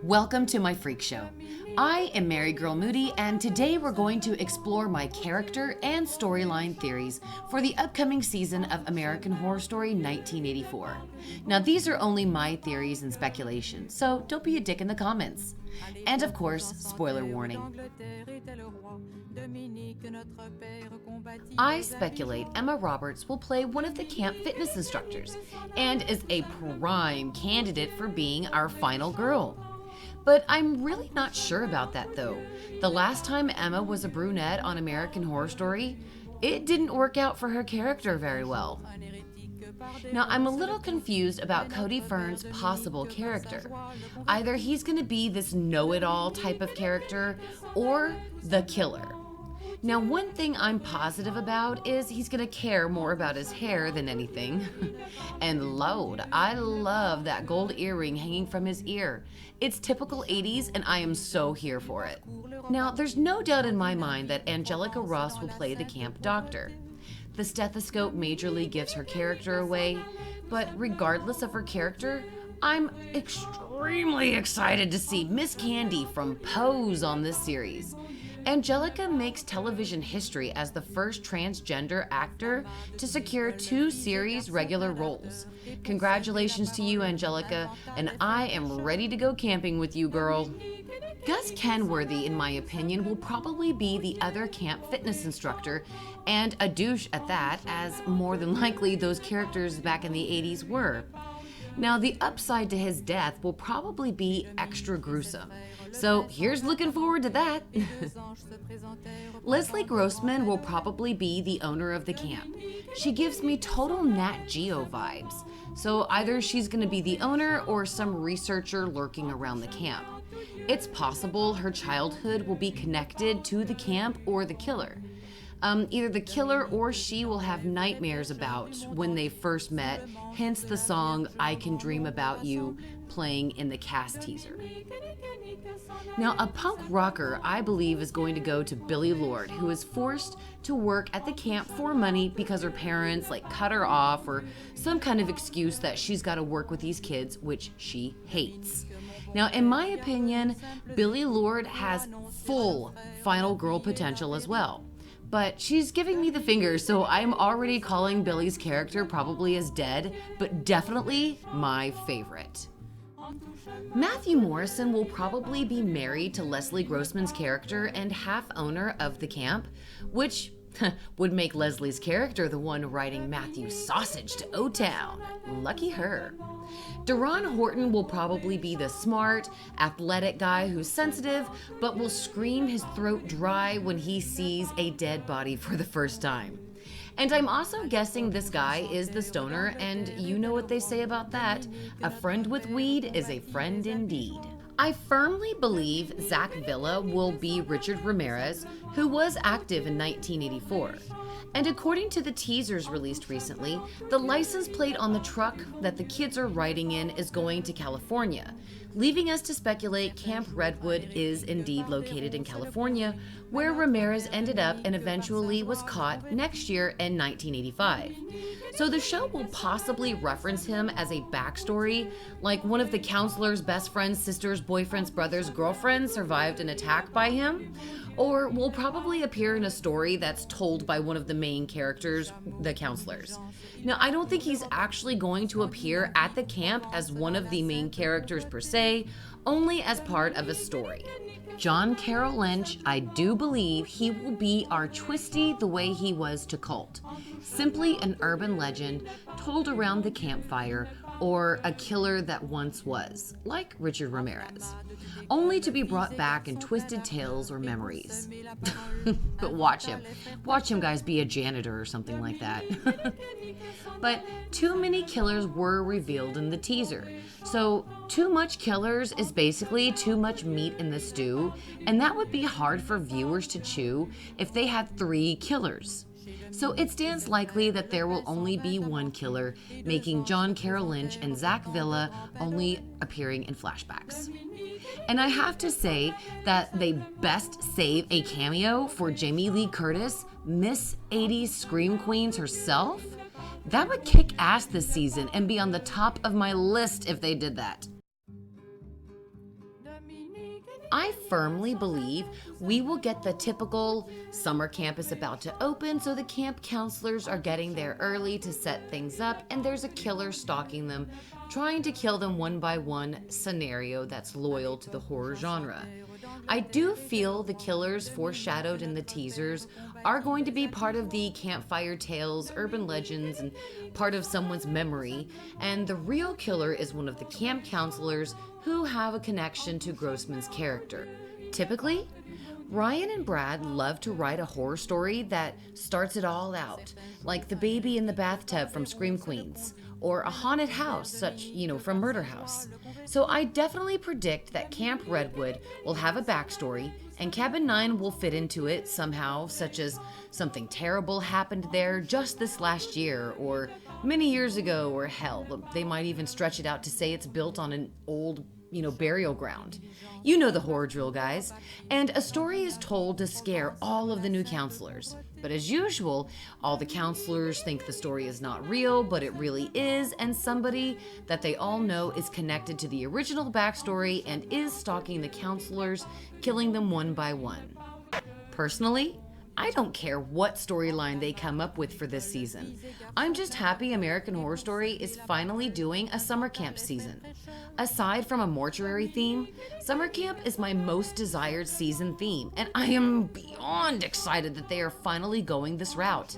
Welcome to my freak show. I am Mary Girl Moody, and today we're going to explore my character and storyline theories for the upcoming season of American Horror Story 1984. Now, these are only my theories and speculation, so don't be a dick in the comments. And of course, spoiler warning. I speculate Emma Roberts will play one of the camp fitness instructors and is a prime candidate for being our final girl. But I'm really not sure about that though. The last time Emma was a brunette on American Horror Story, it didn't work out for her character very well. Now, I'm a little confused about Cody Fern's possible character. Either he's going to be this know-it-all type of character or the killer. Now, one thing I'm positive about is he's going to care more about his hair than anything. And Lord, I love that gold earring hanging from his ear. It's typical 80s and I am so here for it. Now, there's no doubt in my mind that Angelica Ross will play the camp doctor. The stethoscope majorly gives her character away, but regardless of her character, I'm extremely excited to see Miss Candy from Pose on this series. Angelica makes television history as the first transgender actor to secure 2 series regular roles. Congratulations to you, Angelica, and I am ready to go camping with you, girl. Gus Kenworthy, in my opinion, will probably be the other camp fitness instructor, and a douche at that, as more than likely those characters back in the 80s were. Now, the upside to his death will probably be extra gruesome. So here's looking forward to that. Leslie Grossman will probably be the owner of the camp. She gives me total Nat Geo vibes. So either she's going to be the owner or some researcher lurking around the camp. It's possible her childhood will be connected to the camp or the killer. Either the killer or she will have nightmares about when they first met, hence the song I Can Dream About You playing in the cast teaser. Now, a punk rocker I believe is going to go to Billie Lourd, who is forced to work at the camp for money because her parents cut her off or some kind of excuse that she's got to work with these kids, which she hates. Now, in my opinion, Billie Lourd has full final girl potential as well. But she's giving me the finger, so I'm already calling Billie's character probably as dead, but definitely my favorite. Matthew Morrison will probably be married to Leslie Grossman's character and half owner of the camp, which would make Leslie's character the one riding Matthew's sausage to O-Town. Lucky her. Deron Horton will probably be the smart, athletic guy who's sensitive, but will scream his throat dry when he sees a dead body for the first time. And I'm also guessing this guy is the stoner, and you know what they say about that. A friend with weed is a friend indeed. I firmly believe Zach Villa will be Richard Ramirez, who was active in 1984. And according to the teasers released recently, the license plate on the truck that the kids are riding in is going to California, leaving us to speculate Camp Redwood is indeed located in California, where Ramirez ended up and eventually was caught next year in 1985. So the show will possibly reference him as a backstory, like one of the counselor's best friend's sister's boyfriend's brother's girlfriend survived an attack by him, or will probably appear in a story that's told by one of the main characters, the counselors. Now, I don't think he's actually going to appear at the camp as one of the main characters per se, only as part of a story. John Carroll Lynch, I do believe he will be our Twisty the way he was to Colt. Simply an urban legend told around the campfire, or a killer that once was, like Richard Ramirez, only to be brought back in twisted tales or memories. But watch him guys, be a janitor or something like that. But too many killers were revealed in the teaser. So too much killers is basically too much meat in the stew, and that would be hard for viewers to chew if they had 3 killers. So it stands likely that there will only be one killer, making John Carroll Lynch and Zach Villa only appearing in flashbacks. And I have to say that they best save a cameo for Jamie Lee Curtis, Miss 80s Scream Queens herself. That would kick ass this season and be on the top of my list if they did that. I firmly believe we will get the typical summer camp is about to open, so the camp counselors are getting there early to set things up, and there's a killer stalking them, trying to kill them one by one scenario that's loyal to the horror genre. I do feel the killers foreshadowed in the teasers are going to be part of the campfire tales, urban legends, and part of someone's memory, and the real killer is one of the camp counselors who have a connection to Grossman's character. Typically, Ryan and Brad love to write a horror story that starts it all out, like the baby in the bathtub from Scream Queens, or a haunted house, such, from Murder House. So I definitely predict that Camp Redwood will have a backstory, and Cabin 9 will fit into it somehow, such as something terrible happened there just this last year, or many years ago, or hell, they might even stretch it out to say it's built on an old, burial ground. You know the horror drill, guys. And a story is told to scare all of the new counselors. But as usual, all the counselors think the story is not real, but it really is, and somebody that they all know is connected to the original backstory and is stalking the counselors, killing them one by one. Personally, I don't care what storyline they come up with for this season. I'm just happy American Horror Story is finally doing a summer camp season. Aside from a mortuary theme, summer camp is my most desired season theme, and I am beyond excited that they are finally going this route.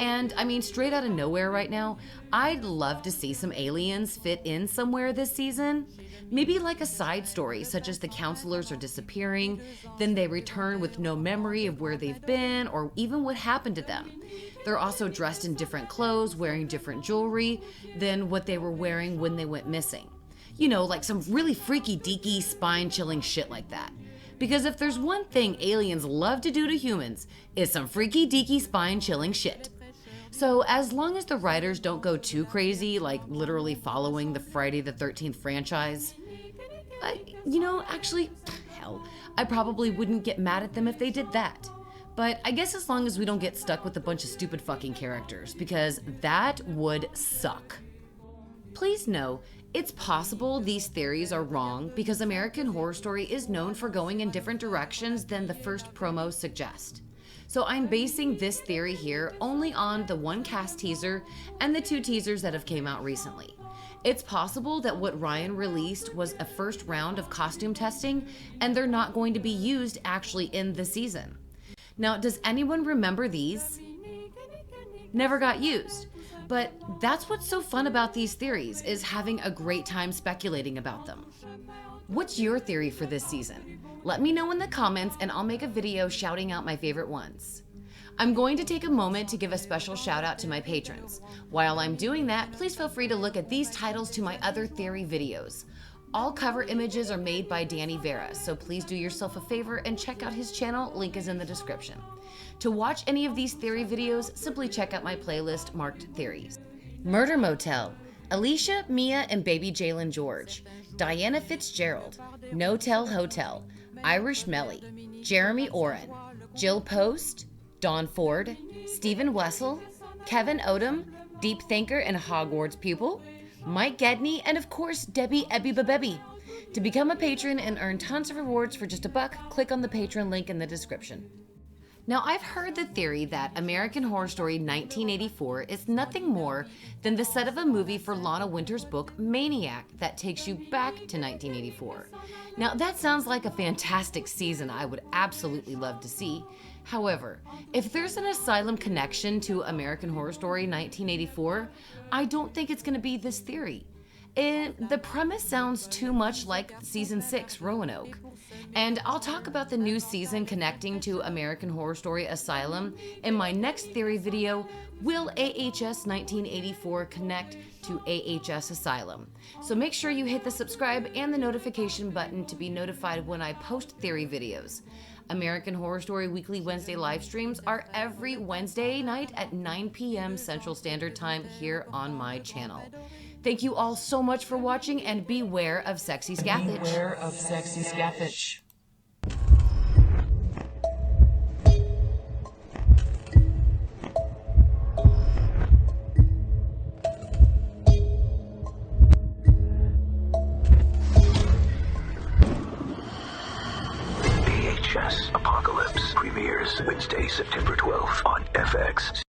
And straight out of nowhere right now, I'd love to see some aliens fit in somewhere this season. Maybe like a side story, such as the counselors are disappearing, then they return with no memory of where they've been or even what happened to them. They're also dressed in different clothes, wearing different jewelry than what they were wearing when they went missing. Like some really freaky deaky, spine-chilling shit like that. Because if there's one thing aliens love to do to humans, it's some freaky deaky, spine-chilling shit. So as long as the writers don't go too crazy, like literally following the Friday the 13th franchise, hell, I probably wouldn't get mad at them if they did that. But I guess as long as we don't get stuck with a bunch of stupid fucking characters, because that would suck. Please know, it's possible these theories are wrong because American Horror Story is known for going in different directions than the first promos suggest. So I'm basing this theory here only on the one cast teaser and the 2 teasers that have came out recently. It's possible that what Ryan released was a first round of costume testing and they're not going to be used actually in the season. Now, does anyone remember these? Never got used. But that's what's so fun about these theories, is having a great time speculating about them. What's your theory for this season? Let me know in the comments and I'll make a video shouting out my favorite ones. I'm going to take a moment to give a special shout out to my patrons. While I'm doing that, please feel free to look at these titles to my other theory videos. All cover images are made by Danny Vera, so please do yourself a favor and check out his channel, link is in the description. To watch any of these theory videos, simply check out my playlist marked Theories. Murder Motel, Alicia, Mia, and baby Jalen George, Diana Fitzgerald, No Tell Hotel, Irish Melly, Jeremy Oren, Jill Post, Dawn Ford, Stephen Wessel, Kevin Odom, Deep Thinker and Hogwarts Pupil, Mike Gedney, and of course, Debbie Ebby. To become a patron and earn tons of rewards for just $1, click on the Patreon link in the description. Now, I've heard the theory that American Horror Story 1984 is nothing more than the set of a movie for Lana Winter's book Maniac that takes you back to 1984. Now, that sounds like a fantastic season I would absolutely love to see. However, if there's an asylum connection to American Horror Story 1984, I don't think it's going to be this theory. The premise sounds too much like Season 6 Roanoke. And I'll talk about the new season connecting to American Horror Story Asylum in my next theory video, Will AHS 1984 Connect to AHS Asylum? So make sure you hit the subscribe and the notification button to be notified when I post theory videos. American Horror Story weekly Wednesday live streams are every Wednesday night at 9 p.m. Central Standard Time here on my channel. Thank you all so much for watching, and beware of sexy scathage. Beware of sexy scathage. AHS Apocalypse premieres Wednesday, September 12th on FX.